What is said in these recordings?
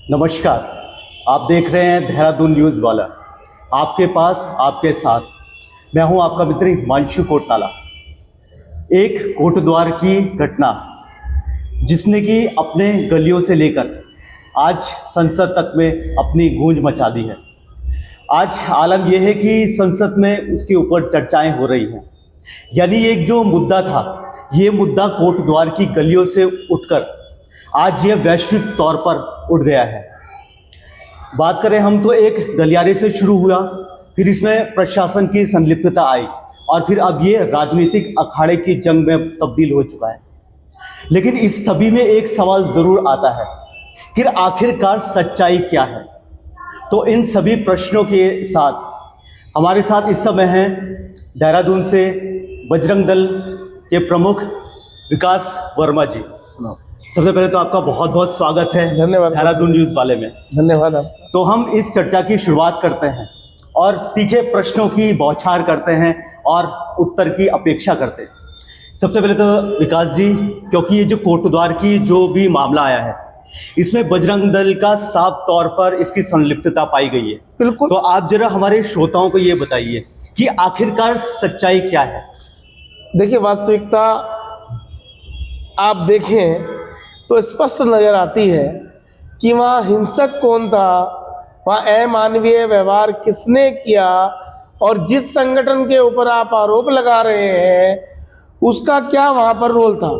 नमस्कार। आप देख रहे हैं देहरादून न्यूज़ वाला, आपके पास आपके साथ। मैं हूं आपका मित्र हिमांशु कोटनाला। एक कोटद्वार की घटना जिसने कि अपने गलियों से लेकर आज संसद तक में अपनी गूंज मचा दी है। आज आलम यह है कि संसद में उसके ऊपर चर्चाएं हो रही हैं। यानी एक जो मुद्दा था, ये मुद्दा कोटद्वार की गलियों से उठकर आज यह वैश्विक तौर पर उठ गया है। बात करें हम तो एक गलियारे से शुरू हुआ, फिर इसमें प्रशासन की संलिप्तता आई और फिर अब ये राजनीतिक अखाड़े की जंग में तब्दील हो चुका है। लेकिन इस सभी में एक सवाल ज़रूर आता है, फिर आखिरकार सच्चाई क्या है। तो इन सभी प्रश्नों के साथ हमारे साथ इस समय हैं देहरादून से बजरंग दल के प्रमुख विकास वर्मा जी। सबसे पहले तो आपका बहुत बहुत स्वागत है धन्यवाद देहरादून न्यूज़ वाले में। धन्यवाद आपका। तो हम इस चर्चा की शुरुआत करते हैं और तीखे प्रश्नों की बौछार करते हैं और उत्तर की अपेक्षा करते हैं। सबसे पहले तो विकास जी, क्योंकि ये जो कोटद्वार की जो भी मामला आया है, इसमें बजरंग दल का साफ तौर पर इसकी संलिप्तता पाई गई है। बिल्कुल। तो आप जरा हमारे श्रोताओं को ये बताइए कि आखिरकार सच्चाई क्या है। देखिए, वास्तविकता आप देखें तो स्पष्ट नजर आती है कि वहाँ हिंसक कौन था, वहाँ अमानवीय व्यवहार किसने किया, और जिस संगठन के ऊपर आप आरोप लगा रहे हैं उसका क्या वहाँ पर रोल था।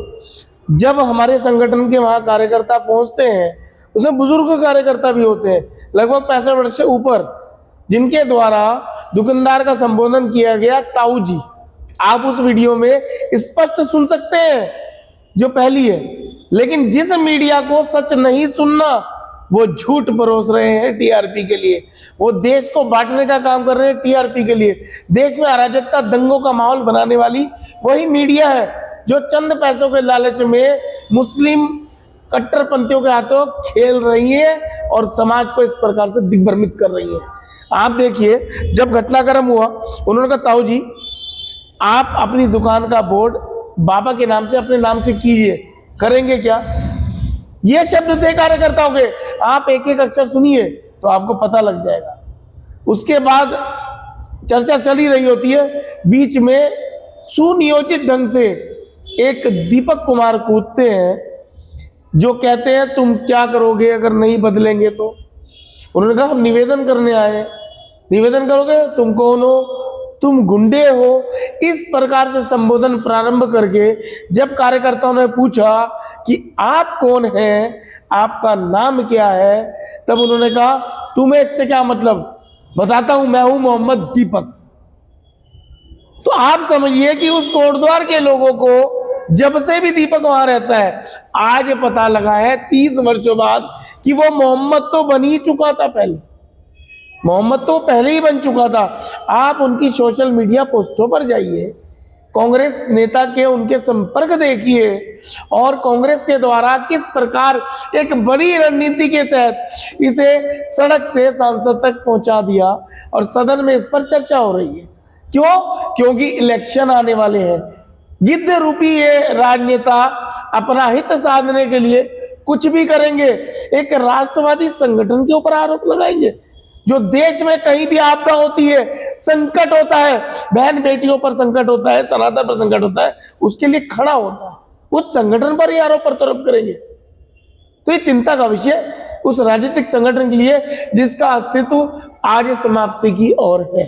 जब हमारे संगठन के वहाँ कार्यकर्ता पहुँचते हैं, उसमें बुजुर्ग कार्यकर्ता भी होते हैं, लगभग 65 वर्ष से ऊपर, जिनके द्वारा दुकानदार का संबोधन किया गया ताऊ जी। आप उस वीडियो में स्पष्ट सुन सकते हैं जो पहली है। लेकिन जिस मीडिया को सच नहीं सुनना, वो झूठ परोस रहे हैं टीआरपी के लिए, वो देश को बांटने का काम कर रहे हैं टीआरपी के लिए। देश में अराजकता, दंगों का माहौल बनाने वाली वही मीडिया है जो चंद पैसों के लालच में मुस्लिम कट्टरपंथियों के हाथों खेल रही है और समाज को इस प्रकार से दिग्भ्रमित कर रही है। आप देखिए, जब घटनाक्रम हुआ, उन्होंने कहा ताऊ जी आप अपनी दुकान का बोर्ड बाबा के नाम से अपने नाम से कीजिए। करेंगे क्या? ये शब्द थे कार्यकर्ताओं के। आप एक एक अक्षर सुनिए तो आपको पता लग जाएगा। उसके बाद चर्चा चली रही होती है, बीच में सुनियोजित ढंग से एक दीपक कुमार कूदते हैं जो कहते हैं तुम क्या करोगे अगर नहीं बदलेंगे तो। उन्होंने कहा हम निवेदन करने आए। निवेदन करोगे? तुम कौन हो? तुम गुंडे हो। इस प्रकार से संबोधन प्रारंभ करके जब कार्यकर्ताओं ने पूछा कि आप कौन हैं, आपका नाम क्या है, तब उन्होंने कहा तुम्हें इससे क्या मतलब, बताता हूं, मैं हूं मोहम्मद दीपक। तो आप समझिए कि उस कोटद्वार के लोगों को जब से भी दीपक वहां रहता है, आज पता लगा है 30 वर्षों बाद कि वो मोहम्मद तो बन ही चुका था। पहले मोहम्मद तो पहले ही बन चुका था। आप उनकी सोशल मीडिया पोस्टों पर जाइए, कांग्रेस नेता के उनके संपर्क देखिए और कांग्रेस के द्वारा किस प्रकार एक बड़ी रणनीति के तहत इसे सड़क से सांसद तक पहुंचा दिया और सदन में इस पर चर्चा हो रही है। क्यों? क्योंकि इलेक्शन आने वाले हैं। गिद्ध रूपी ये राजनेता अपना हित साधने के लिए कुछ भी करेंगे। एक राष्ट्रवादी संगठन के ऊपर आरोप लगाएंगे जो देश में कहीं भी आपदा होती है, संकट होता है, बहन बेटियों पर संकट होता है, सनातन पर संकट होता है, उसके लिए खड़ा होता है, उस संगठन पर ही आरोप प्रत्यारोप करेंगे। तो ये चिंता का विषय उस राजनीतिक संगठन के लिए जिसका अस्तित्व आज समाप्ति की ओर है।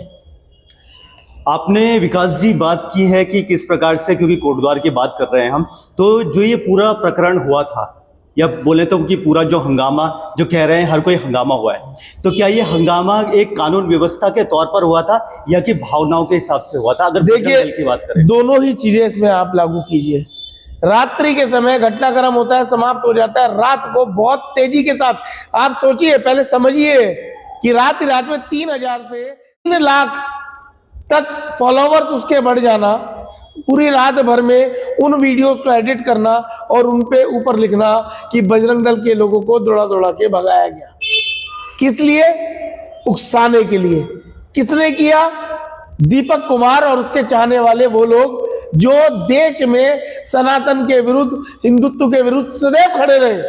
आपने विकास जी बात की है कि किस प्रकार से, क्योंकि कोटद्वार की बात कर रहे हैं हम, तो जो ये पूरा प्रकरण हुआ था, या बोले तो कि पूरा जो हंगामा, जो कह रहे हैं हर कोई हंगामा हुआ है, तो क्या ये हंगामा एक कानून व्यवस्था के तौर पर हुआ था या कि भावनाओं के हिसाब से हुआ था? अगर देखिए, की बात करें, दोनों ही चीजें इसमें आप लागू कीजिए। रात्रि के समय घटनाक्रम होता है, समाप्त हो जाता है रात को बहुत तेजी के साथ। आप सोचिए, पहले समझिए कि रात में 3000 से 3 लाख तक फॉलोवर्स उसके बढ़ जाना, पूरी रात भर में उन वीडियोस को एडिट करना और उन पे ऊपर लिखना कि बजरंग दल के लोगों को दौड़ा दौड़ा के भगाया गया। किस लिए? उकसाने के लिए। किसने किया? दीपक कुमार और उसके चाहने वाले वो लोग जो देश में सनातन के विरुद्ध, हिंदुत्व के विरुद्ध सदैव खड़े रहे।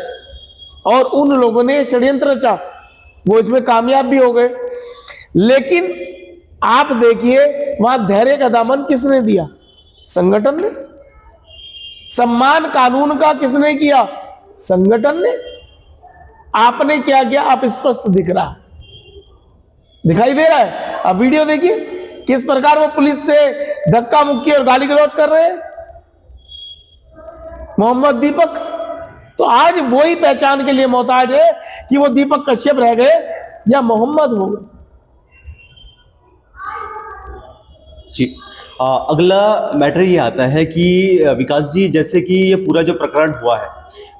और उन लोगों ने षड्यंत्र रचा, वो इसमें कामयाब भी हो गए। लेकिन आप देखिए वहां धैर्य का दामन किसने दिया? संगठन ने। सम्मान कानून का किसने किया? संगठन ने। आपने क्या किया? आप स्पष्ट दिख रहा है, दिखाई दे रहा है। अब वीडियो देखिए किस प्रकार वो पुलिस से धक्का मुक्की और गाली गलौज कर रहे हैं मोहम्मद दीपक। तो आज वही पहचान के लिए मोहताज है कि वो दीपक कश्यप रह गए या मोहम्मद हो गए। जी। अगला मैटर ये आता है कि विकास जी, जैसे कि ये पूरा जो प्रकरण हुआ है,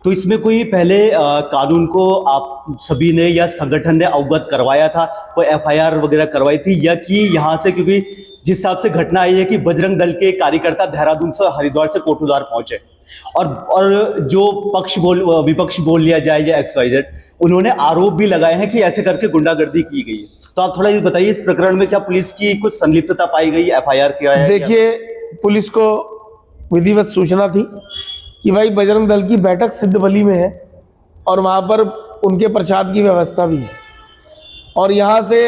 तो इसमें कोई पहले कानून को आप सभी ने या संगठन ने अवगत करवाया था, कोई एफआईआर वगैरह करवाई थी, या कि यहाँ से, क्योंकि जिस हिसाब से घटना आई है कि बजरंग दल के कार्यकर्ता देहरादून से हरिद्वार से कोटद्वार पहुंचे और जो विपक्ष बोल लिया जाए या XYZ, उन्होंने आरोप भी लगाए हैं कि ऐसे करके गुंडागर्दी की गई है। तो आप थोड़ा ये बताइए, इस प्रकरण में क्या पुलिस की कुछ संलिप्तता पाई गई, एफआईआर किया है? देखिए, पुलिस को विधिवत सूचना थी कि भाई बजरंग दल की बैठक सिद्धबली में है और वहां पर उनके प्रसाद की व्यवस्था भी है, और यहाँ से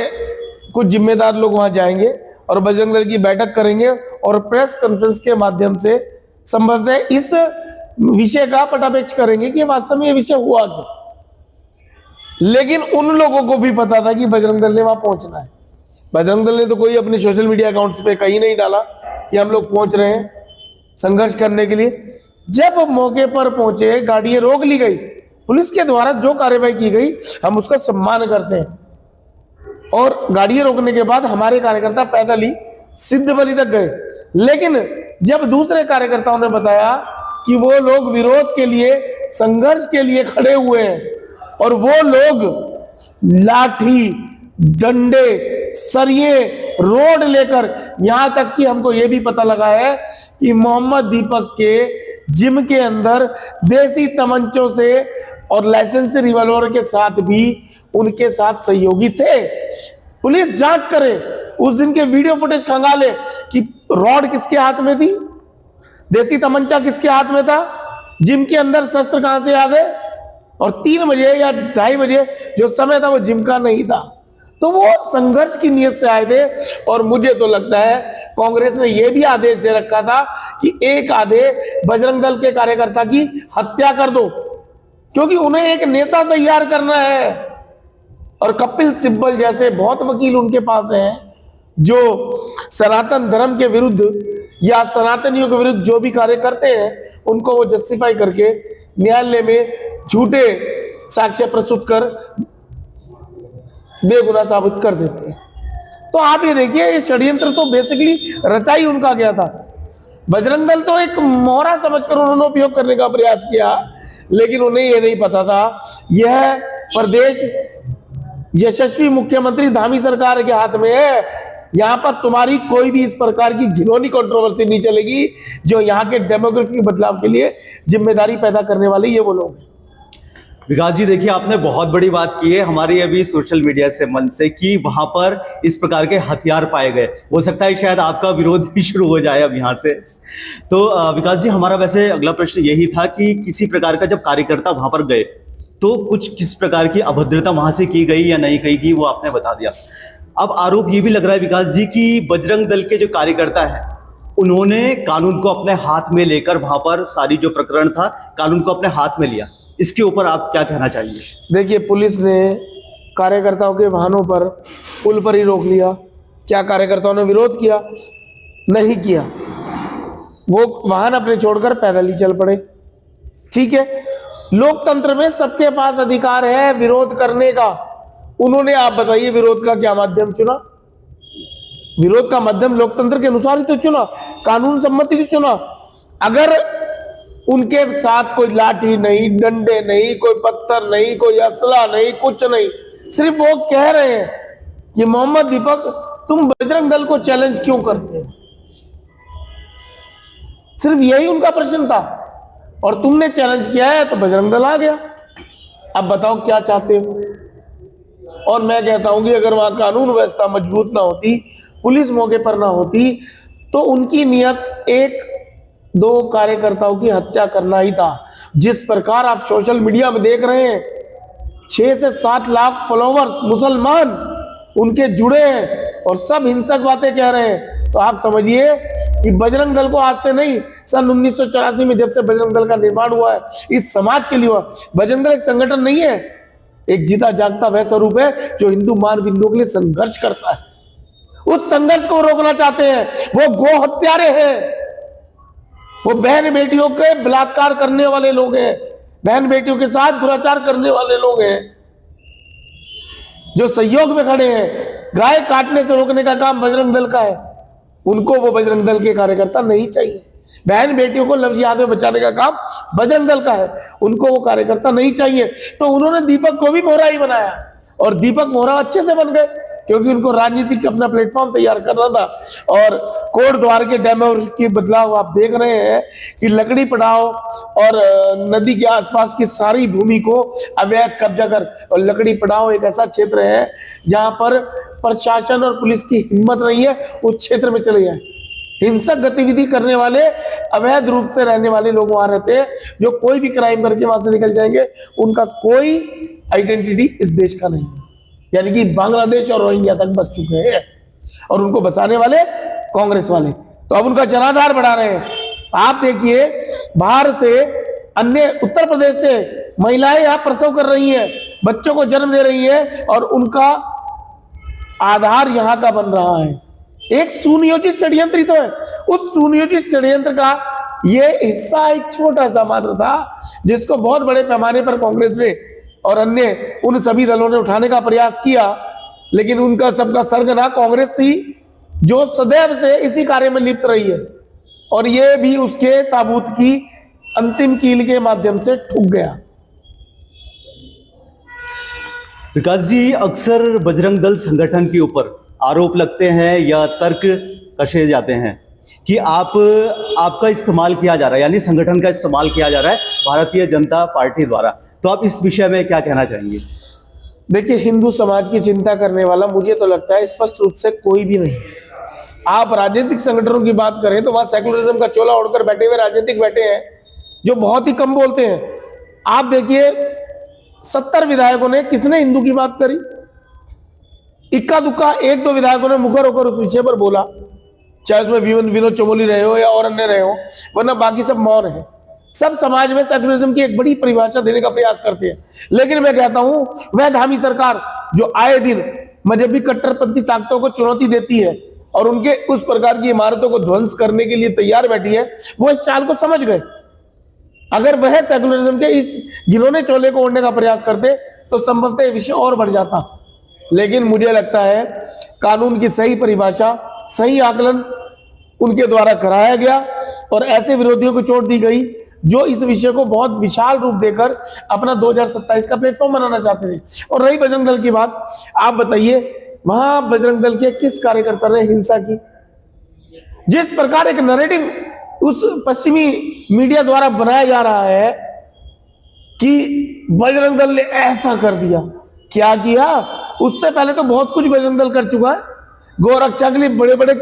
कुछ जिम्मेदार लोग वहां जाएंगे और बजरंग दल की बैठक करेंगे और प्रेस कॉन्फ्रेंस के माध्यम से संभवतः इस विषय का पटापेक्ष करेंगे कि वास्तव में ये विषय हुआ क्या। लेकिन उन लोगों को भी पता था कि बजरंग दल ने वहां पहुंचना है। बजरंग दल ने तो कोई अपने सोशल मीडिया अकाउंट्स पे कहीं नहीं डाला कि हम लोग पहुंच रहे हैं संघर्ष करने के लिए। जब मौके पर पहुंचे, गाड़ियां रोक ली गई, पुलिस के द्वारा जो कार्रवाई की गई हम उसका सम्मान करते हैं, और गाड़ियां रोकने के बाद हमारे कार्यकर्ता पैदल ही सिद्धबली तक गए। लेकिन जब दूसरे कार्यकर्ताओं ने बताया कि वो लोग विरोध के लिए, संघर्ष के लिए खड़े हुए हैं, और वो लोग लाठी, डंडे, सरिये, रोड लेकर, यहां तक कि हमको यह भी पता लगा है कि मोहम्मद दीपक के जिम के अंदर देसी तमंचों से और लाइसेंस रिवॉल्वर के साथ भी उनके साथ सहयोगी थे। पुलिस जांच करे, उस दिन के वीडियो फुटेज खंगाले कि रॉड किसके हाथ में थी, देसी तमंचा किसके हाथ में था, जिम के अंदर शस्त्र कहां से आ गए, और 3 बजे या 2:30 बजे जो समय था वो जिम का नहीं था। तो वो संघर्ष की नीयत से आए थे, और मुझे तो लगता है कांग्रेस ने यह भी आदेश दे रखा था कि एक आधे बजरंग दल के कार्यकर्ता की हत्या कर दो, क्योंकि उन्हें एक नेता तैयार करना है। और कपिल सिब्बल जैसे बहुत वकील उनके पास हैं जो सनातन धर्म के विरुद्ध या सनातनियों के विरुद्ध जो भी कार्य करते हैं, उनको वो जस्टिफाई करके न्यायालय में झूठे साक्ष्य प्रस्तुत कर बेगुनाह साबित कर देते हैं। तो आप ये देखिए, ये षड्यंत्र तो बेसिकली रचा ही उनका गया था। बजरंग दल तो एक मोहरा समझकर उन्होंने उपयोग करने का प्रयास किया, लेकिन उन्हें यह नहीं पता था यह प्रदेश यशस्वी मुख्यमंत्री धामी सरकार के हाथ में है। यहां पर तुम्हारी कोई भी इस प्रकार की घिनौनी कंट्रोवर्सी नहीं चलेगी, जो यहां के डेमोग्राफी बदलाव के लिए जिम्मेदारी पैदा करने वाले ये वो लोग हैं। विकास जी, देखिए आपने बहुत बड़ी बात की है हमारी अभी सोशल मीडिया से मन से कि वहां पर इस प्रकार के हथियार पाए गए। हो सकता है शायद आपका विरोध भी शुरू हो जाए अब यहाँ से। तो विकास जी, हमारा वैसे अगला प्रश्न यही था कि किसी प्रकार का जब कार्यकर्ता वहां पर गए तो कुछ किस प्रकार की अभद्रता वहां से की गई या नहीं की गई, वो आपने बता दिया। अब आरोप ये भी लग रहा है विकास जी कि बजरंग दल के जो कार्यकर्ता हैं उन्होंने कानून को अपने हाथ में लेकर वहां पर सारी जो प्रकरण था कानून को अपने हाथ में लिया। इसके ऊपर आप क्या कहना चाहिए? देखिए, पुलिस ने कार्यकर्ताओं के वाहनों पर पुल पर ही रोक लिया। क्या कार्यकर्ताओं ने विरोध किया? नहीं किया। वो वाहन अपने छोड़कर पैदल ही चल पड़े। ठीक है, लोकतंत्र में सबके पास अधिकार है विरोध करने का। उन्होंने, आप बताइए, विरोध का क्या माध्यम चुना? विरोध का माध्यम लोकतंत्र के अनुसार ही तो चुना, कानून सम्मति ही चुना। अगर उनके साथ कोई लाठी नहीं, डंडे नहीं, कोई पत्थर नहीं, कोई असला नहीं, कुछ नहीं, सिर्फ वो कह रहे हैं कि मोहम्मद दीपक तुम बजरंग दल को चैलेंज क्यों करते हो, सिर्फ यही उनका प्रश्न था, और तुमने चैलेंज किया है तो बजरंग दल आ गया। अब बताओ क्या चाहते हो? और मैं कहता हूं कि अगर वहां कानून व्यवस्था मजबूत ना होती, पुलिस मौके पर ना होती, तो उनकी नियत 1-2 कार्यकर्ताओं की हत्या करना ही था। जिस प्रकार आप सोशल मीडिया में देख रहे हैं 6 से 7 लाख फॉलोवर्स मुसलमान उनके जुड़े हैं और सब हिंसक बातें कह रहे हैं। तो आप समझिए कि बजरंग दल को आज से नहीं, सन 1984 में जब से बजरंग दल का निर्माण हुआ है, इस समाज के लिए हुआ। बजरंग दल एक संगठन नहीं है, एक जीता जागता वह स्वरूप है जो हिंदू मान बिंदुओं के लिए संघर्ष करता है। उस संघर्ष को रोकना चाहते हैं। वो गो हत्यारे हैं, वो बहन बेटियों के बलात्कार करने वाले लोग हैं, बहन बेटियों के साथ दुराचार करने वाले लोग हैं, जो सहयोग में खड़े हैं। गाय काटने से रोकने का काम बजरंग दल का है, उनको वो बजरंग दल के कार्यकर्ता नहीं चाहिए। बहन बेटियों को लफ्जियात में बचाने का काम बजरंग दल का है, उनको वो कार्यकर्ता नहीं चाहिए। तो उन्होंने दीपक को भी मोहरा ही बनाया और दीपक मोहरा अच्छे से बन गए, क्योंकि उनको राजनीतिक अपना प्लेटफॉर्म तैयार करना था। और कोट द्वार के डैमों की बदलाव आप देख रहे हैं कि लकड़ी पड़ाव और नदी के आसपास की सारी भूमि को अवैध कब्जा कर, और लकड़ी पड़ाव एक ऐसा क्षेत्र है जहां पर प्रशासन और पुलिस की हिम्मत नहीं है उस क्षेत्र में चले जाए। हिंसक गतिविधि करने वाले, अवैध रूप से रहने वाले लोग वहां रहते हैं, जो कोई भी क्राइम करके वहां से निकल जाएंगे, उनका कोई आइडेंटिटी इस देश का नहीं है। यानी कि बांग्लादेश और रोहिंग्या तक बस चुके हैं और उनको बचाने वाले कांग्रेस वाले। तो अब उनका जनाधार बढ़ा रहे हैं। आप देखिए, बाहर से, अन्य उत्तर प्रदेश से महिलाएं यहां प्रसव कर रही हैं, बच्चों को जन्म दे रही हैं और उनका आधार यहां का बन रहा है। एक सुनियोजित षड्यंत्र ही तो है। उस सुनियोजित षड्यंत्र का ये हिस्सा एक छोटा सा मात्र था, जिसको बहुत बड़े पैमाने पर कांग्रेस ने और अन्य उन सभी दलों ने उठाने का प्रयास किया, लेकिन उनका सबका सरगना कांग्रेस थी, जो सदैव से इसी कार्य में लिप्त रही है। और ये भी उसके ताबूत की अंतिम कील के माध्यम से ठुक गया। विकास जी, अक्सर बजरंग दल संगठन के ऊपर आरोप लगते हैं या तर्क कसे जाते हैं कि आपका इस्तेमाल किया जा रहा है, यानी संगठन का इस्तेमाल किया जा रहा है भारतीय जनता पार्टी द्वारा। तो आप इस विषय में क्या कहना चाहेंगे? देखिए, हिंदू समाज की चिंता करने वाला मुझे तो लगता है स्पष्ट रूप से कोई भी नहीं है। आप राजनीतिक संगठनों की बात करें तो वहां सेकुलरिज्म का चोला ओढ़कर बैठे हुए राजनीतिक बैठे हैं, जो बहुत ही कम बोलते हैं। आप देखिए, 70 विधायकों ने किसने हिंदू की बात करी? इक्का दुक्का 1-2 विधायकों ने मुखर होकर उस विषय पर बोला, चाहे उसमें विनोद चमोली रहे हो या और अन्य रहे हो, वरना बाकी सब मौन है। सब समाज में सेकुलरिज्म की एक बड़ी परिभाषा देने का प्रयास करते हैं। लेकिन मैं कहता हूं, वह धामी सरकार जो आए दिन मजहबी कट्टरपंथी ताकतों को चुनौती देती है और उनके उस प्रकार की इमारतों को ध्वंस करने के लिए तैयार बैठी है, वो इस चाल को समझ गए। अगर वह सेकुलरिज्म के इस घिनौने चोले को ओढ़ने का प्रयास करते तो संभवतः यह विषय और बढ़ जाता। लेकिन मुझे लगता है कानून की सही परिभाषा, सही आकलन उनके द्वारा कराया गया और ऐसे विरोधियों को चोट दी गई जो इस विषय को बहुत विशाल रूप देकर अपना 2027 का प्लेटफॉर्म बनाना चाहते थे। और रही बजरंग दल की बात, आप बताइए वहां बजरंग दल के किस कार्यकर्ता ने हिंसा की? जिस प्रकार एक नैरेटिव उस पश्चिमी मीडिया द्वारा बनाया जा रहा है कि बजरंग दल ने ऐसा कर दिया, क्या किया? उससे पहले तो बहुत कुछ बजरंग दल कर चुका है। गोरक्षा के लिए बड़े बड़े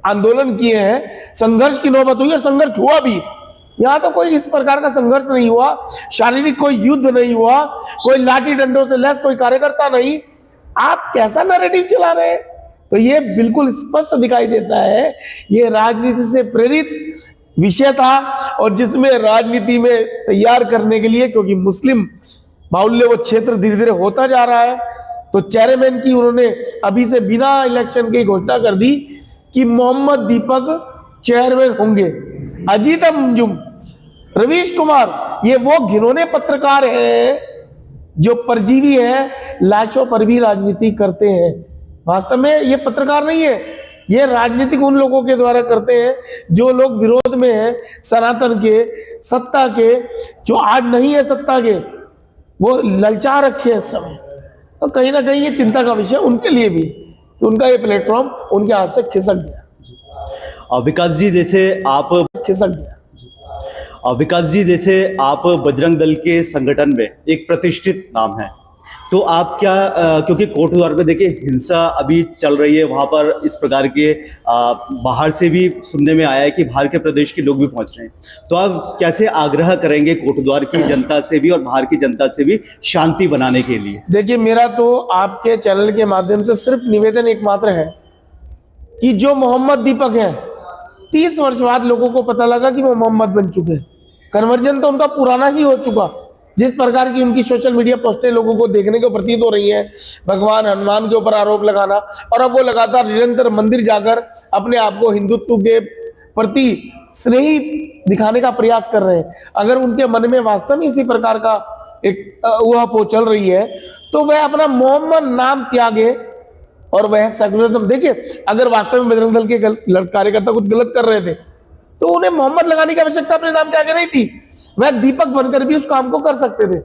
आंदोलन किए हैं, संघर्ष की नौबत हुई और संघर्ष हुआ भी। यहां तो कोई इस प्रकार का संघर्ष नहीं हुआ, शारीरिक कोई युद्ध नहीं हुआ, कोई लाठी डंडों से लैस कोई कार्यकर्ता नहीं। आप कैसा नैरेटिव चला रहे हैं? तो ये बिल्कुल स्पष्ट दिखाई देता है ये राजनीति से प्रेरित विषय था, और जिसमें राजनीति में तैयार करने के लिए, क्योंकि मुस्लिम बाहुल्य वो क्षेत्र धीरे धीरे होता जा रहा है, तो चेयरमैन की उन्होंने अभी से बिना इलेक्शन की घोषणा कर दी कि मोहम्मद दीपक चेयरमैन होंगे। अजीत अंजुम, रवीश कुमार, ये वो घिनौने पत्रकार हैं जो परजीवी हैं, लाशों पर भी राजनीति करते हैं। वास्तव में ये पत्रकार नहीं है, ये राजनीतिक उन लोगों के द्वारा करते हैं जो लोग विरोध में हैं सनातन के, सत्ता के, जो आज नहीं है सत्ता के, वो ललचा रखे हैं इस समय। तो कहीं ना कहीं ये चिंता का विषय उनके लिए भी कि उनका ये प्लेटफॉर्म उनके हाथ से खिसक गया। विकास जी, जैसे आप विकास जी, जैसे आप बजरंग दल के संगठन में एक प्रतिष्ठित नाम है, तो आप क्या क्योंकि कोटद्वार में देखिए हिंसा अभी चल रही है, वहाँ पर इस प्रकार के बाहर से भी सुनने में आया है कि बाहर के प्रदेश के लोग भी पहुँच रहे हैं, तो आप कैसे आग्रह करेंगे कोटद्वार की जनता से भी और बाहर की जनता से भी शांति बनाने के लिए? देखिए, मेरा तो आपके चैनल के माध्यम से सिर्फ निवेदन एकमात्र है कि जो मोहम्मद दीपक हैं, 30 वर्ष बाद लोगों को पता लगा कि वो मोहम्मद बन चुके हैं। कन्वर्जन तो उनका पुराना ही हो चुका। जिस प्रकार की उनकी सोशल मीडिया पोस्टें लोगों को देखने को प्रतीत हो रही हैं, भगवान हनुमान के ऊपर आरोप लगाना, और अब वो लगातार निरंतर मंदिर जाकर अपने आप को हिंदुत्व के प्रति स्नेही दिखाने का प्रयास कर रहे हैं। अगर उनके मन में वास्तव में इसी प्रकार का एक ऊहापोह चल रही है, तो वह अपना मोहम्मद नाम त्यागे और वह सेकुलरिज्म। देखिए, अगर वास्तव में बजरंग दल के कार्यकर्ता कुछ गलत कर रहे थे तो उन्हें मोहम्मद लगाने की आवश्यकता अपने नाम के आगे नहीं थी। वह दीपक बनकर भी उस काम को कर सकते थे।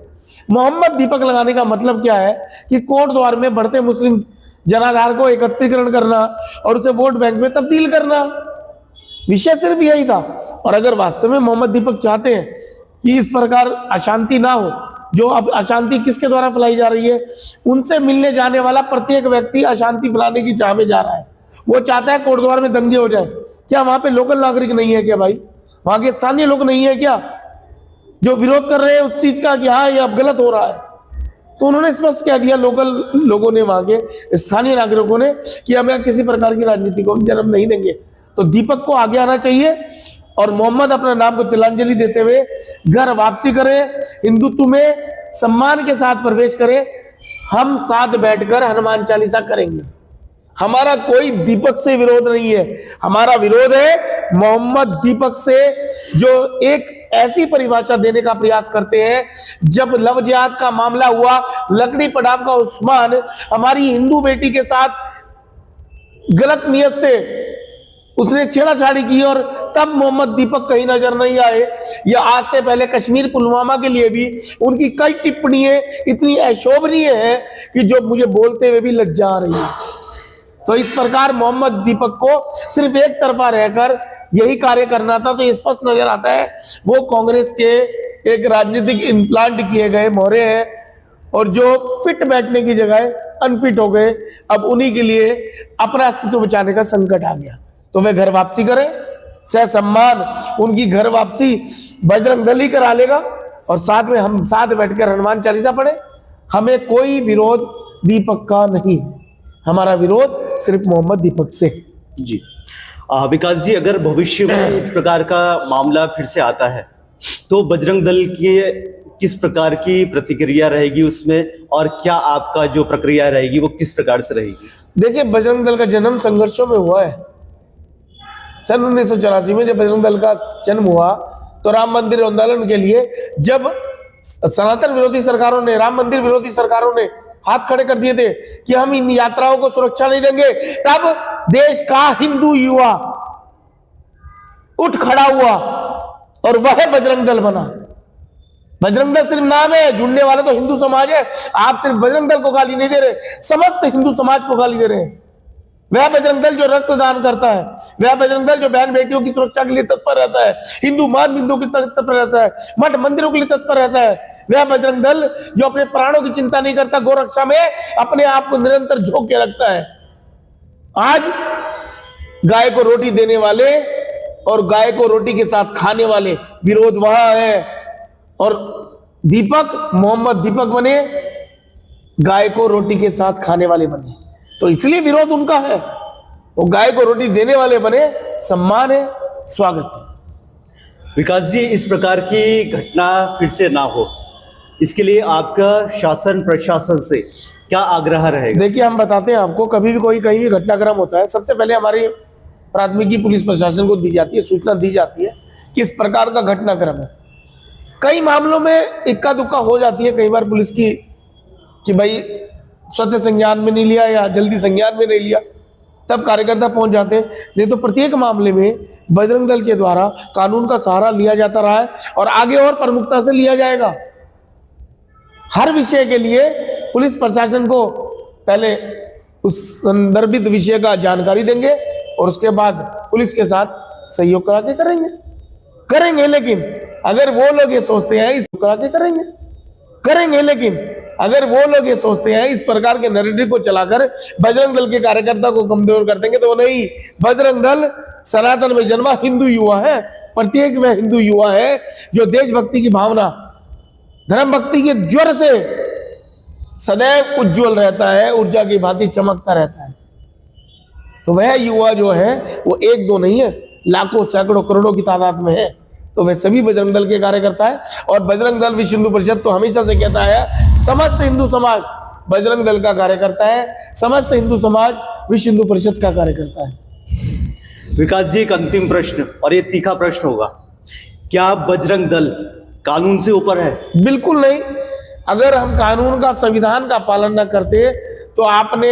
मोहम्मद दीपक लगाने का मतलब क्या है कि कोटद्वार में बढ़ते मुस्लिम जनाधार को एकत्रीकरण करना और उसे वोट बैंक में तब्दील करना, विषय सिर्फ यही था। और अगर वास्तव में मोहम्मद दीपक चाहते हैं कि इस प्रकार अशांति ना हो, जो अब अशांति किसके द्वारा फैलाई जा रही है, उनसे मिलने जाने वाला प्रत्येक व्यक्ति अशांति फैलाने की चाह में जा रहा है। वो चाहता है कोटद्वार में दंगे हो जाए। क्या वहां पे लोकल नागरिक नहीं है क्या भाई? वहां के स्थानीय लोग नहीं है क्या जो विरोध कर रहे हैं उस चीज का कि हाँ ये अब गलत हो रहा है? तो उन्होंने स्पष्ट कह दिया, लोकल लोगों ने, वहां के स्थानीय नागरिकों ने, कि हम किसी प्रकार की राजनीति को जन्म नहीं देंगे। तो दीपक को आगे आना चाहिए और मोहम्मद अपना नाम को तिलांजलि देते हुए घर वापसी करें, हिंदुत्व में सम्मान के साथ प्रवेश करें। हम साथ बैठकर हनुमान चालीसा करेंगे। हमारा कोई दीपक से विरोध नहीं है, हमारा विरोध है मोहम्मद दीपक से, जो एक ऐसी परिभाषा देने का प्रयास करते हैं। जब लव जिहाद का मामला हुआ, लकड़ी पड़ाव का उस्मान हमारी हिंदू बेटी के साथ गलत नियत से उसने छेड़ाछाड़ी की और तब मोहम्मद दीपक कहीं नजर नहीं आए। या आज से पहले कश्मीर पुलवामा के लिए भी उनकी कई टिप्पणियां इतनी अशोभनीय हैं कि जो मुझे बोलते हुए भी लज्जा आ रही है। तो इस प्रकार मोहम्मद दीपक को सिर्फ एक तरफा रहकर यही कार्य करना था। तो स्पष्ट नजर आता है वो कांग्रेस के एक राजनीतिक इम्प्लांट किए गए मोहरे हैं और जो फिट बैठने की जगह अनफिट हो गए। अब उन्हीं के लिए अपना अस्तित्व बचाने का संकट आ गया। तो वे घर वापसी करें, सह सम्मान उनकी घर वापसी बजरंग दल ही करा लेगा और साथ में हम साथ बैठकर हनुमान चालीसा पढ़े। हमें कोई विरोध दीपक का नहीं है, हमारा विरोध सिर्फ मोहम्मद दीपक से। जी विकास जी, अगर भविष्य में इस प्रकार का मामला फिर से आता है तो बजरंग दल की किस प्रकार की प्रतिक्रिया रहेगी उसमें, और क्या आपका जो प्रक्रिया रहेगी वो किस प्रकार से रहेगी? देखिए, बजरंग दल का जन्म संघर्षों में हुआ है। सन 1984 में जब बजरंग दल का जन्म हुआ तो राम मंदिर आंदोलन के लिए जब सनातन विरोधी सरकारों ने, राम मंदिर विरोधी सरकारों ने हाथ खड़े कर दिए थे कि हम इन यात्राओं को सुरक्षा नहीं देंगे, तब देश का हिंदू युवा उठ खड़ा हुआ और वह बजरंग दल बना। बजरंग दल सिर्फ नाम है, जुड़ने वाला तो हिंदू समाज है। आप सिर्फ बजरंग दल को गाली नहीं दे रहे, समस्त हिंदू समाज को गाली दे रहे हैं। वह बजरंग दल जो रक्तदान करता है, वह बजरंग दल जो बहन बेटियों की सुरक्षा के लिए तत्पर रहता है, हिंदू मान बिंदु के तत्पर रहता है, मठ मंदिरों के लिए तत्पर रहता है, वह बजरंग दल जो अपने प्राणों की चिंता नहीं करता, गोरक्षा में अपने आप को निरंतर झोंक के रखता है। आज गाय को रोटी देने वाले और गाय को रोटी के साथ खाने वाले विरोध वहां है, और दीपक मोहम्मद दीपक बने, गाय को रोटी के साथ खाने वाले बने। तो इसलिए विरोध उनका है। वो गाय को रोटी देने वाले बने, सम्मान है, स्वागत है। विकास जी, इस प्रकार की घटना फिर से ना हो, इसके लिए आपका शासन प्रशासन से क्या आग्रह रहेगा? देखिए, हम बताते हैं आपको, कभी भी कोई कहीं भी घटनाक्रम होता है, सबसे पहले हमारी प्राथमिकी पुलिस प्रशासन को दी जाती है, सूचना दी जाती है कि इस प्रकार का घटनाक्रम है। कई मामलों में इक्का दुक्का हो जाती है कई बार पुलिस की कि भाई स्वतः संज्ञान में नहीं लिया या जल्दी संज्ञान में नहीं लिया, तब कार्यकर्ता पहुंच जाते हैं। नहीं तो प्रत्येक मामले में बजरंग दल के द्वारा कानून का सहारा लिया जाता रहा है और आगे और प्रमुखता से लिया जाएगा। हर विषय के लिए पुलिस प्रशासन को पहले उस संदर्भित विषय का जानकारी देंगे और उसके बाद पुलिस के साथ सहयोग करा के करेंगे। लेकिन अगर वो लोग ये सोचते हैं इस करा के करेंगे, लेकिन अगर वो लोग ये सोचते हैं इस प्रकार के नैरेटिव को चलाकर बजरंग दल के कार्यकर्ता को कमजोर कर देंगे, तो नहीं, बजरंग दल सनातन में जन्मा हिंदू युवा है, प्रत्येक में हिंदू युवा है जो देशभक्ति की भावना, धर्म भक्ति के ज्वर से सदैव उज्जवल रहता है, ऊर्जा की भांति चमकता रहता है। तो वह युवा जो है वो एक दो नहीं है, लाखों सैकड़ों करोड़ों की तादाद में है। तो वे सभी बजरंग दल के कार्यकर्ता है। और बजरंग दल विश्व हिंदू परिषद तो हमेशा से कहता है समस्त हिंदू समाज बजरंग दल का कार्यकर्ता है, समस्त हिंदू समाज विश्व हिंदू परिषद का कार्यकर्ता है। विकास जी, एक अंतिम प्रश्न और ये तीखा प्रश्न होगा, क्या बजरंग दल कानून से ऊपर है? बिल्कुल नहीं। अगर हम कानून का, संविधान का पालन न करते तो आपने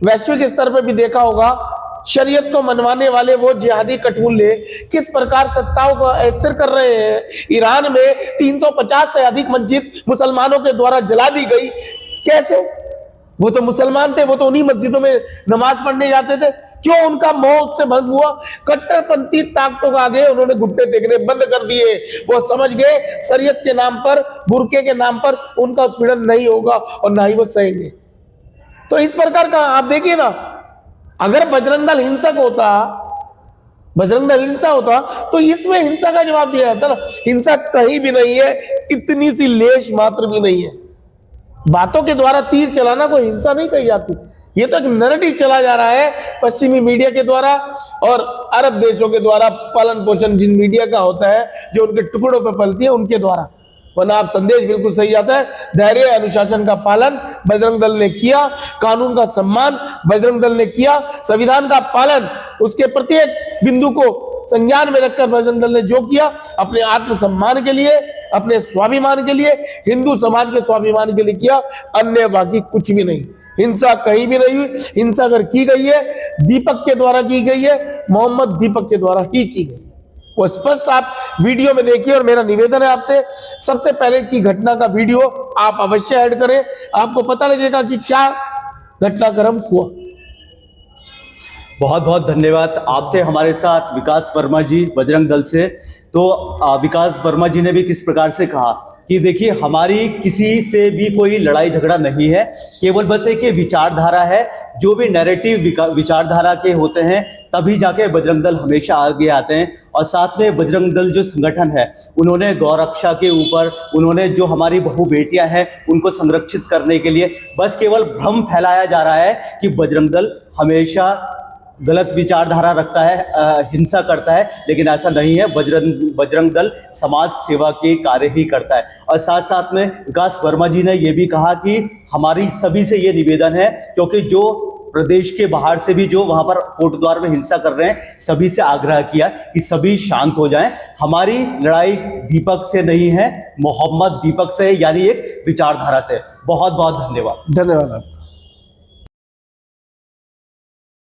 वैश्विक स्तर पर भी देखा होगा, शरीयत को मनवाने वाले वो जिहादी कठमुल्ले किस प्रकार सत्ताओं को अस्थिर कर रहे हैं। ईरान में 350 से अधिक मस्जिद मुसलमानों के द्वारा जला दी गई। कैसे? वो तो मुसलमान थे, वो तो उन्हीं मस्जिदों में नमाज पढ़ने जाते थे। क्यों उनका मोह उससे भंग हुआ? कट्टरपंथी ताकतों के आगे उन्होंने घुटने टेकने बंद कर दिए। वो समझ गए शरीयत के नाम पर, बुर्के के नाम पर उनका उत्पीड़न नहीं होगा और ना ही वो सहेंगे। तो इस प्रकार का आप देखिए ना, अगर बजरंग दल हिंसक होता, बजरंग दल हिंसा होता तो इसमें हिंसा का जवाब दिया जाता ना। हिंसा कहीं भी नहीं है, इतनी सी लेश मात्र भी नहीं है। बातों के द्वारा तीर चलाना कोई हिंसा नहीं कही जाती। ये तो एक नैरेटिव चला जा रहा है पश्चिमी मीडिया के द्वारा और अरब देशों के द्वारा पालन पोषण जिन मीडिया का होता है, जो उनके टुकड़ों पर पलती है, उनके द्वारा। वरना आप संदेश बिल्कुल सही आता है। धैर्य, अनुशासन का पालन बजरंग दल ने किया, कानून का सम्मान बजरंग दल ने किया, संविधान का पालन, उसके प्रत्येक बिंदु को संज्ञान में रखकर बजरंग दल ने जो किया, अपने आत्मसम्मान के लिए, अपने स्वाभिमान के लिए, हिंदू समाज के स्वाभिमान के लिए किया। अन्य बाकी कुछ भी नहीं। हिंसा कहीं भी नहीं हुई। हिंसा अगर की गई है, दीपक के द्वारा की गई है, मोहम्मद दीपक के द्वारा ही की गई है। वो स्पष्ट आप वीडियो में देखिए। और मेरा निवेदन है आपसे, सबसे पहले की घटना का वीडियो आप अवश्य ऐड करें, आपको पता लगेगा कि क्या घटनाक्रम हुआ। बहुत बहुत धन्यवाद। आप थे हमारे साथ विकास वर्मा जी बजरंग दल से। तो विकास वर्मा जी ने भी किस प्रकार से कहा कि देखिए, हमारी किसी से भी कोई लड़ाई झगड़ा नहीं है, केवल बस एक ये विचारधारा है। जो भी नैरेटिव विचारधारा के होते हैं तभी जाके बजरंग दल हमेशा आगे आते हैं। और साथ में बजरंग दल जो संगठन है, उन्होंने गौरक्षा के ऊपर, उन्होंने जो हमारी बहु बेटियां हैं उनको संरक्षित करने के लिए बस केवल भ्रम फैलाया जा रहा है कि बजरंग दल हमेशा गलत विचारधारा रखता है, हिंसा करता है, लेकिन ऐसा नहीं है। बजरंग दल समाज सेवा के कार्य ही करता है। और साथ साथ में विकास वर्मा जी ने यह भी कहा कि हमारी सभी से ये निवेदन है, क्योंकि जो प्रदेश के बाहर से भी जो वहां पर कोटद्वार में हिंसा कर रहे हैं, सभी से आग्रह किया कि सभी शांत हो जाएं। हमारी लड़ाई दीपक से नहीं है, मोहम्मद दीपक से, यानी एक विचारधारा से। बहुत बहुत धन्यवाद। धन्यवाद।